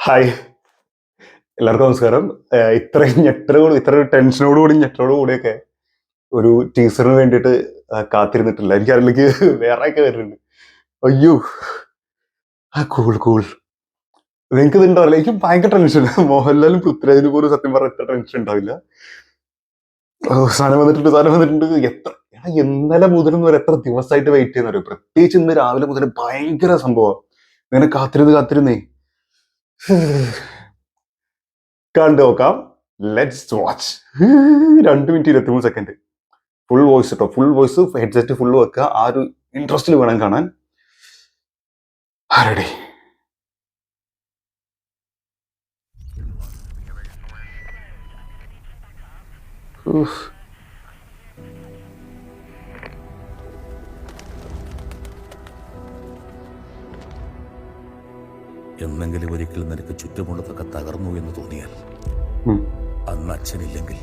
Hi, എല്ലാവർക്കും നമസ്കാരം. ഇത്രയും ഇത്ര ടെൻഷനോടുകൂടി ഞെട്ടലോടുകൂടിയൊക്കെ ഒരു ടീസറിന് വേണ്ടിയിട്ട് കാത്തിരുന്നിട്ടില്ല. എനിക്ക് അതിലേക്ക് വേറെയൊക്കെ വരുന്നുണ്ട്. അയ്യോ, കൂൾ കൂൾ. നിങ്ങൾക്ക് ഇത് ഉണ്ടാവില്ല, എനിക്ക് ഭയങ്കര ടെൻഷൻ. മോഹൻലാലും പൃഥ്വിരാജിന് പോലും സത്യം പറഞ്ഞ ഇത്ര ടെൻഷൻ ഉണ്ടാവില്ല. സാധനം വന്നിട്ടുണ്ട്. ഇന്നലെ മുതൽ വരെ എത്ര ദിവസമായിട്ട് വെയിറ്റ് ചെയ്യുന്നവരും, പ്രത്യേകിച്ച് ഇന്ന് രാവിലെ മുതൽ ഭയങ്കര സംഭവം. ഇങ്ങനെ കാത്തിരുന്നേ കണ്ടു നോക്കാം. Let's watch. 2 minute 23 second. Full voice കേട്ടോ, ഫുൾ വോയിസ്, ഹെഡ്സെറ്റ് ഫുൾ വെക്കുക. ആ ഒരു ഇൻട്രസ്റ്റിൽ വേണം കാണാൻ. റെഡി. എന്നെങ്കിലും ഒരിക്കൽ നിനക്ക് ചുറ്റുമുള്ളതൊക്കെ തകർന്നു എന്ന് തോന്നിയാൽ, അന്ന് അച്ഛനില്ലെങ്കിൽ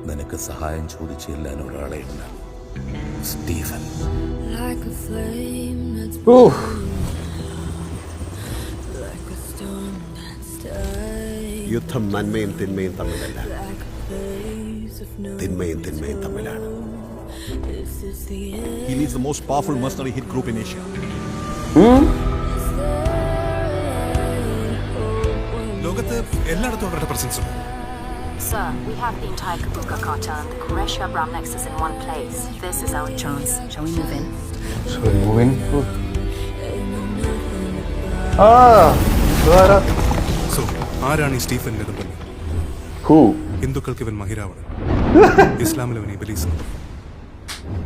നിനക്ക് സഹായം ചോദിച്ചു ചെല്ലാൻ ഒരാളെ ഉണ്ടാകും. സ്റ്റീഫൻ. യുദ്ധം നന്മയും തിന്മയും തമ്മിലല്ല, തിന്മയും തമ്മിലാണ്. He leads the most powerful mercenary hit group in Asia. ലോകത്ത് എല്ലായിടത്തും അവരുടെ പ്രസൻസ് ഉണ്ട്. Sir, we have the entire Kabuka cartel and the Qureshi Abram nexus in one place. This is our chance. Shall we move in? So ആരാണ് ഈ Stephen Nedumpally? ഹിന്ദുക്കൾക്ക് ഇവൻ മഹിരാവണ്, ഇസ്ലാമിൽ അവൻ ഇബ്ലീസ്,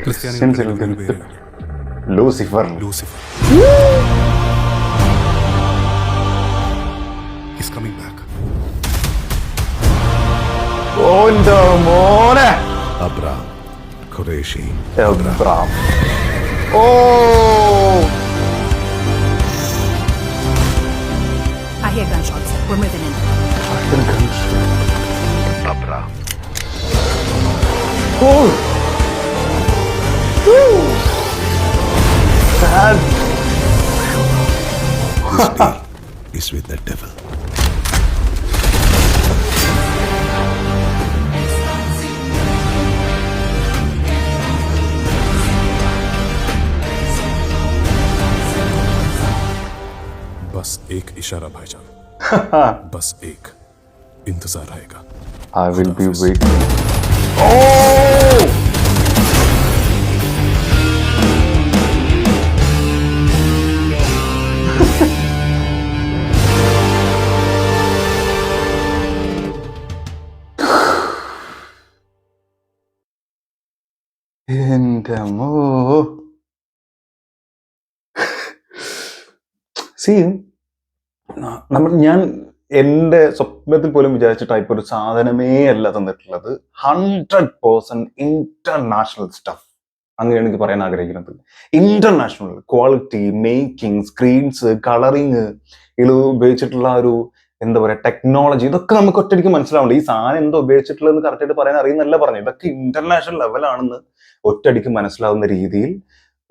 ക്രിസ്ത്യാനികൾ ലൂസിഫർ. He's coming back. ഓന്റെ മോനെ. അബ്രാം ഖുറേഷി. അബ്രാം. ഓ, I hear gunshots. We're moving in. Abram. sad. This deal is with the devil. बस एक इशारा भाईजान, बस एक इंतजार रहेगा. I will be waiting. Oh! എന്റെ അമ്മോ. ഞാൻ എന്റെ സ്വപ്നത്തിൽ പോലും വിചാരിച്ച ടൈപ്പ് ഒരു സാധനമേ അല്ല തന്നിട്ടുള്ളത്. 100% ഇന്റർനാഷണൽ സ്റ്റഫ്. അങ്ങനെയാണ് എനിക്ക് പറയാൻ ആഗ്രഹിക്കുന്നത്. International quality, making, screens, colouring, ഇതിൽ ഉപയോഗിച്ചിട്ടുള്ള ഒരു എന്താ പറയുക ടെക്നോളജി, ഇതൊക്കെ നമുക്ക് ഒറ്റയ്ക്ക് മനസ്സിലാവില്ല. ഈ സാധനം എന്തോ ഉപയോഗിച്ചിട്ടുള്ളതെന്ന് കറക്റ്റായിട്ട് പറയാൻ അറിയുന്നല്ല പറഞ്ഞു. ഇതൊക്കെ ഇന്റർനാഷണൽ ലെവലാണെന്ന് ഒറ്റയടിക്ക് മനസ്സിലാവുന്ന രീതിയിൽ,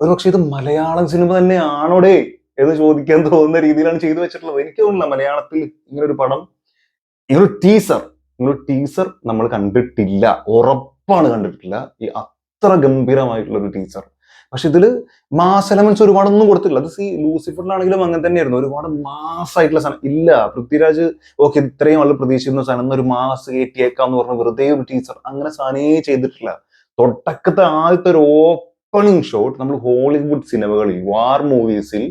ഒരുപക്ഷെ ഇത് മലയാളം സിനിമ തന്നെയാണോടെ എന്ന് ചോദിക്കാൻ തോന്നുന്ന രീതിയിലാണ് ചെയ്തു വെച്ചിട്ടുള്ളത്. എനിക്ക് തോന്നുന്നില്ല മലയാളത്തിൽ ഇങ്ങനൊരു പടം, ഇങ്ങനൊരു ടീസർ നമ്മൾ കണ്ടിട്ടില്ല. ഉറപ്പാണ് കണ്ടിട്ടില്ല. ഈ അത്ര ഗംഭീരമായിട്ടുള്ള ഒരു ടീസർ. പക്ഷെ ഇതില് മാസ് എലമെന്റ്സ് ഒരുപാടൊന്നും കൊടുത്തില്ല. അത് ലൂസിഫറിലാണെങ്കിലും അങ്ങനെ തന്നെയായിരുന്നു. ഒരുപാട് മാസ് ആയിട്ടുള്ള സാധനം ഇല്ല. പൃഥ്വിരാജ് ഓക്കെ ഇത്രയും ആൾ പ്രതീക്ഷിക്കുന്ന സാധനം ഒരു മാസ് കയറ്റിയേക്കാന്ന് പറഞ്ഞ വെറുതെ ഒരു ടീസർ, അങ്ങനെ സാധനമേ ചെയ്തിട്ടില്ല. തുടക്കത്തെ ആദ്യത്തെ ഒരു ഓപ്പണിംഗ് ഷോട്ട് നമ്മൾ ഹോളിവുഡ് സിനിമകളിൽ, വാർ മൂവീസിൽ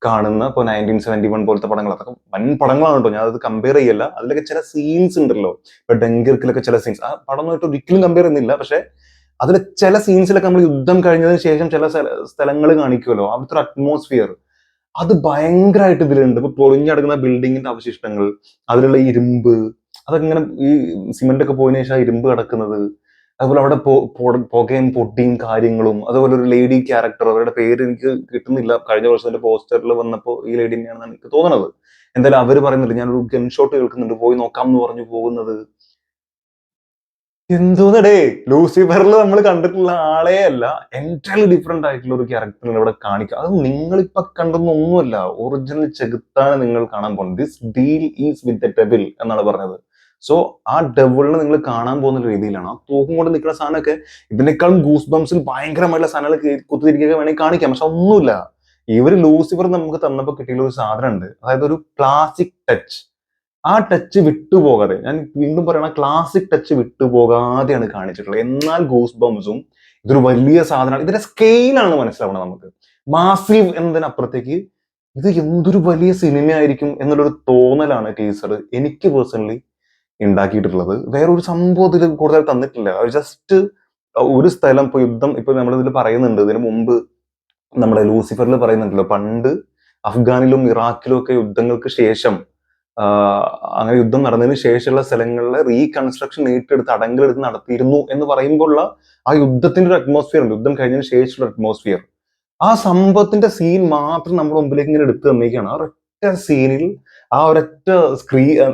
കാണുന്ന ഇപ്പോൾ 1971 പോലത്തെ പടങ്ങൾ, അതൊക്കെ വൻ പടങ്ങളാണ് കേട്ടോ. ഞാൻ അത് കമ്പയർ ചെയ്യല്ല. അതിലൊക്കെ ചില സീൻസ് ഉണ്ടല്ലോ, ഇപ്പൊ ഡെങ്കിർക്കിലൊക്കെ ചില സീൻസ്, ആ പടമായിട്ട് ഒരിക്കലും കമ്പയർ ചെയ്യുന്നില്ല. പക്ഷെ അതിൽ ചില സീൻസിലൊക്കെ നമ്മൾ യുദ്ധം കഴിഞ്ഞതിന് ശേഷം ചില സ്ഥലങ്ങൾ കാണിക്കുമല്ലോ, അവിടുത്തെ ഒരു അറ്റ്മോസ്ഫിയർ അത് ഭയങ്കരമായിട്ട് ഇതിലുണ്ട്. ഇപ്പൊ പൊളിഞ്ഞടങ്ങുന്ന ബിൽഡിങ്ങിന്റെ അവശിഷ്ടങ്ങൾ, അതിലുള്ള ഇരുമ്പ്, അതൊക്കെ ഇങ്ങനെ ഈ സിമെന്റ് ഒക്കെ പോയതിനു ശേഷം ആ ഇരുമ്പ് കിടക്കുന്നത്, അതുപോലെ അവിടെ പുകയും പൊട്ടിയും കാര്യങ്ങളും, അതുപോലെ ഒരു ലേഡി ക്യാരക്ടർ, അവരുടെ പേര് എനിക്ക് കിട്ടുന്നില്ല. കഴിഞ്ഞ വർഷത്തിന്റെ പോസ്റ്ററിൽ വന്നപ്പോൾ ഈ ലേഡി തന്നെയാണെന്നാണ് എനിക്ക് തോന്നുന്നത്. എന്തായാലും അവര് പറയുന്നുണ്ട് ഞാനൊരു ഗൺ ഷോട്ട് കേൾക്കുന്നുണ്ട്, പോയി നോക്കാം എന്ന് പറഞ്ഞു പോകുന്നത്. എന്തോന്നടേ, ലൂസിഫറിൽ നമ്മൾ കണ്ടിട്ടുള്ള ആളെ അല്ല, എൻറ്റയർലി ഡിഫറെന്റ് ആയിട്ടുള്ള ഒരു ക്യാരക്ടറിനെ ഇവിടെ കാണിക്കുക. അത് നിങ്ങളിപ്പൊ കണ്ടെന്നൊന്നുമല്ല, ഒറിജിനൽ ചെകുത്താണ് നിങ്ങൾ കാണാൻ പോകുന്നത്. This deal is with the devil എന്നാണ് പറഞ്ഞത്. സോ ആ ഡെവിളിനെ നിങ്ങൾ കാണാൻ പോകുന്ന രീതിയിലാണ്. ആ തോക്കും കൊണ്ട് നിൽക്കുന്ന സാധനമൊക്കെ ഇതിനേക്കാളും ഗൂസ് ബംസിൽ ഭയങ്കരമായിട്ടുള്ള സാധനങ്ങൾ കുത്തിരിക്കുക വേണമെങ്കിൽ കാണിക്കാം. പക്ഷെ ഒന്നുമില്ല. ഇവര് ലൂസിഫർ നമുക്ക് തന്നപ്പോൾ കിട്ടിയുള്ള ഒരു സാധനം ഉണ്ട്, അതായത് ഒരു ക്ലാസിക് ടച്ച്. ആ ടച്ച് വിട്ടുപോകാതെ, ഞാൻ വീണ്ടും പറയണ, ക്ലാസിക് ടച്ച് വിട്ടുപോകാതെയാണ് കാണിച്ചിട്ടുള്ളത്. എന്നാൽ ഗൂസ് ബംസും ഇതൊരു വലിയ സാധനമാണ്. ഇതിന്റെ സ്കെയിലാണ് മനസ്സിലാവണം നമുക്ക്. മാസീവ് എന്നതിനപ്പുറത്തേക്ക് ഇത് എന്തൊരു വലിയ സിനിമയായിരിക്കും എന്നുള്ളൊരു തോന്നലാണ് ടീസർ എനിക്ക് പേഴ്സണലി ഉണ്ടാക്കിയിട്ടുള്ളത്. വേറൊരു സംഭവത്തിൽ കൂടുതൽ തന്നിട്ടില്ല. ജസ്റ്റ് ഒരു സ്ഥലം ഇപ്പൊ യുദ്ധം, ഇപ്പൊ നമ്മളിതിൽ പറയുന്നുണ്ട്, ഇതിനു മുമ്പ് നമ്മുടെ ലൂസിഫറിൽ പറയുന്നുണ്ടല്ലോ, പണ്ട് അഫ്ഗാനിലും ഇറാഖിലും ഒക്കെ യുദ്ധങ്ങൾക്ക് ശേഷം അങ്ങനെ യുദ്ധം നടന്നതിന് ശേഷമുള്ള സ്ഥലങ്ങളിലെ റീകൺസ്ട്രക്ഷൻ ഏറ്റെടുത്ത് അടങ്കലെടുത്ത് നടത്തിയിരുന്നു എന്ന് പറയുമ്പോഴുള്ള ആ യുദ്ധത്തിന്റെ ഒരു അറ്റ്മോസ്ഫിയർ ഉണ്ട്, യുദ്ധം കഴിഞ്ഞതിന് ശേഷമുള്ള അറ്റ്മോസ്ഫിയർ. ആ സംഭവത്തിന്റെ സീൻ മാത്രം നമ്മുടെ മുമ്പിലേക്ക് ഇങ്ങനെ എടുത്തു തന്നേക്കാണ്. ആ ഒരൊറ്റ സീനിൽ, ആ ഒരൊറ്റ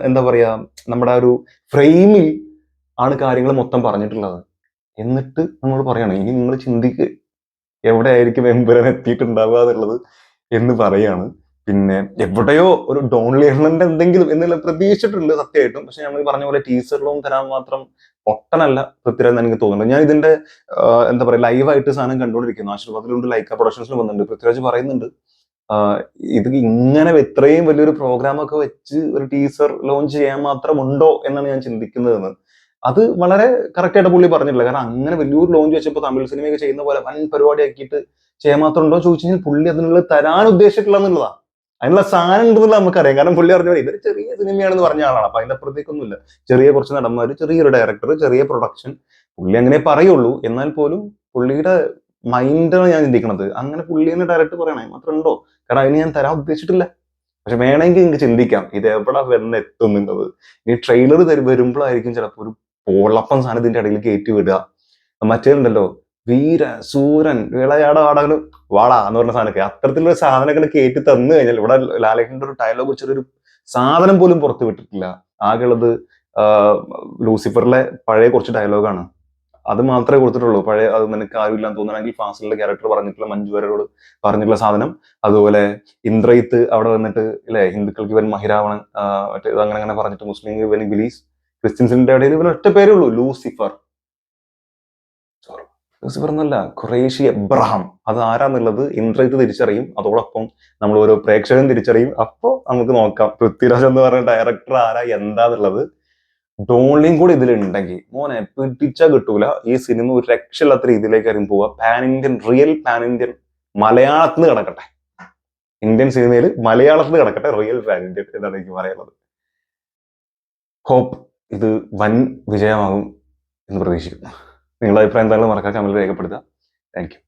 എന്താ പറയാ, നമ്മുടെ ആ ഒരു ഫ്രെയിമിൽ ആണ് കാര്യങ്ങൾ മൊത്തം പറഞ്ഞിട്ടുള്ളത്. എന്നിട്ട് നമ്മൾ പറയണം, ഇനി നിങ്ങൾ ചിന്തിക്ക് എവിടെ ആയിരിക്കും എമ്പുരാൻ എത്തിയിട്ടുണ്ടാവുക എന്നുള്ളത് എന്ന് പറയാണ്. പിന്നെ എവിടെയോ ഒരു ഡോൺ ലേണറിന്റെ എന്തെങ്കിലും എന്നുള്ള പ്രതീക്ഷിച്ചിട്ടുണ്ട് സത്യമായിട്ടും. പക്ഷെ ഞങ്ങൾ പറഞ്ഞ പോലെ ടീസറിലും തരാൻ മാത്രം പൊട്ടനല്ല പൃഥ്വിരാജ് എനിക്ക് തോന്നുന്നുണ്ട്. ഞാൻ ഇതിന്റെ എന്താ പറയാ, ലൈവായിട്ട് സാധനം കണ്ടുകൊണ്ടിരിക്കുന്നു. ആശീർവാദത്തിലുണ്ട്, ലൈക്ക പ്രൊഡക്ഷൻസിൽ വന്നിട്ടുണ്ട്. പൃഥ്വിരാജ് പറയുന്നുണ്ട് ഇത് ഇങ്ങനെ ഇത്രയും വലിയൊരു പ്രോഗ്രാം ഒക്കെ വെച്ച് ഒരു ടീസർ ലോഞ്ച് ചെയ്യാൻ മാത്രം ഉണ്ടോ എന്നാണ് ഞാൻ ചിന്തിക്കുന്നതെന്ന്. അത് വളരെ കറക്റ്റ് ആയിട്ട് പുള്ളി പറഞ്ഞിട്ടില്ല. കാരണം അങ്ങനെ വലിയൊരു ലോഞ്ച് വെച്ചപ്പോൾ തമിഴ് സിനിമയൊക്കെ ചെയ്യുന്ന പോലെ വൻ പരിപാടി ആക്കിയിട്ട് ചെയ്യാൻ മാത്രം ഉണ്ടോ ചോദിച്ചു കഴിഞ്ഞാൽ പുള്ളി അതിനുള്ള തരാൻ ഉദ്ദേശിച്ചിട്ടില്ല എന്നുള്ളതാണ്. അതിനുള്ള സാധനം ഉണ്ടെന്നുള്ള നമുക്കറിയാം. കാരണം പുള്ളി പറഞ്ഞ പോലെ ഇതൊരു ചെറിയ സിനിമയാണെന്ന് പറഞ്ഞ ആളാണ്. അപ്പൊ അതിന്റെ അപ്പുറത്തേക്കൊന്നുമില്ല. ചെറിയ കുറച്ച് നടന്മാര്, ചെറിയൊരു ഡയറക്ടർ, ചെറിയ പ്രൊഡക്ഷൻ, പുള്ളി അങ്ങനെ പറയുള്ളൂ. എന്നാൽ പോലും പുള്ളിയുടെ മൈൻഡാണ് ഞാൻ ചിന്തിക്കണത്. അങ്ങനെ പുള്ളി തന്നെ ഡയറക്റ്റ് പറയണേ മാത്രം ഉണ്ടോ? കാരണം അതിന് ഞാൻ തരാൻ ഉദ്ദേശിച്ചിട്ടില്ല. പക്ഷെ വേണമെങ്കിൽ നിങ്ങൾക്ക് ചിന്തിക്കാം ഇത് എവിടെ വന്ന് എത്തുന്നുള്ളത്. ഇനി ട്രെയിലർ വരുമ്പോഴായിരിക്കും ചിലപ്പോൾ ഒരു പോളപ്പം സാധനം ഇതിന്റെ ഇടയിൽ കയറ്റി വിടുക. മറ്റേതുണ്ടല്ലോ, വീര സൂരൻ വിളയാട വാടകനും വാടാ എന്ന് പറഞ്ഞ സാധനമൊക്കെ, അത്തരത്തിലുള്ള സാധനങ്ങൾ കയറ്റി തന്നു കഴിഞ്ഞാൽ, ഇവിടെ ലാലേട്ടന്റെ ഒരു ഡയലോഗ് വെച്ചൊരു സാധനം പോലും പുറത്തു വിട്ടിട്ടില്ല. ആകെയുള്ളത് ലൂസിഫറിലെ പഴയ കുറച്ച് ഡയലോഗാണ്. അത് മാത്രമേ കൊടുത്തിട്ടുള്ളൂ. പഴയ അത് നിനക്ക് ആരുമില്ലാന്ന് തോന്നണമെങ്കിൽ ഫാസിലിന്റെ ക്യാരക്ടർ പറഞ്ഞിട്ടുള്ള, മഞ്ജു വാര്യരോട് പറഞ്ഞിട്ടുള്ള സാധനം. അതുപോലെ ഇന്ദ്രയിത്ത് അവിടെ വന്നിട്ട് അല്ലെ, ഹിന്ദുക്കൾക്ക് ഇവൻ മഹിരാവണൻ, മറ്റേ അങ്ങനെ അങ്ങനെ പറഞ്ഞിട്ട് മുസ്ലിം ഇവൻ ഇബിലീസ്, ക്രിസ്ത്യൻസിന്റെ ഇടയിൽ ഇവൻ ഒറ്റ പേരേ ഉള്ളൂ, ലൂസിഫർ. ലൂസിഫർ എന്നല്ല, ഖുറേഷി എബ്രഹാം. അത് ആരാന്നുള്ളത് ഇന്ദ്രയിത്ത് തിരിച്ചറിയും. അതോടൊപ്പം നമ്മൾ ഓരോ പ്രേക്ഷകൻ തിരിച്ചറിയും. അപ്പോ നമുക്ക് നോക്കാം പൃഥ്വിരാജ് എന്ന് പറയുന്ന ഡയറക്ടർ ആരാ എന്താന്നുള്ളത്. ഡോൺലിയും കൂടി ഇതിലുണ്ടെങ്കിൽ മോനെ പിടിച്ചാൽ കിട്ടൂല. ഈ സിനിമ ഒരു രക്ഷയില്ലാത്ത രീതിയിലേക്കായിരിക്കും പോവുക. Pan Indian, real pan Indian, മലയാളത്തിൽ നിന്ന് കിടക്കട്ടെ. ഇന്ത്യൻ സിനിമയിൽ മലയാളത്തിൽ കിടക്കട്ടെ, റിയൽ പാൻ ഇന്ത്യൻ എന്നാണ് എനിക്ക് പറയുന്നത്. ഹോപ്പ് ഇത് വൻ വിജയമാകും എന്ന് പ്രതീക്ഷിക്കുന്നു. നിങ്ങളുടെ അഭിപ്രായം എന്തായാലും മറക്കാൻ കമന്റ് രേഖപ്പെടുത്തുക. Thank you.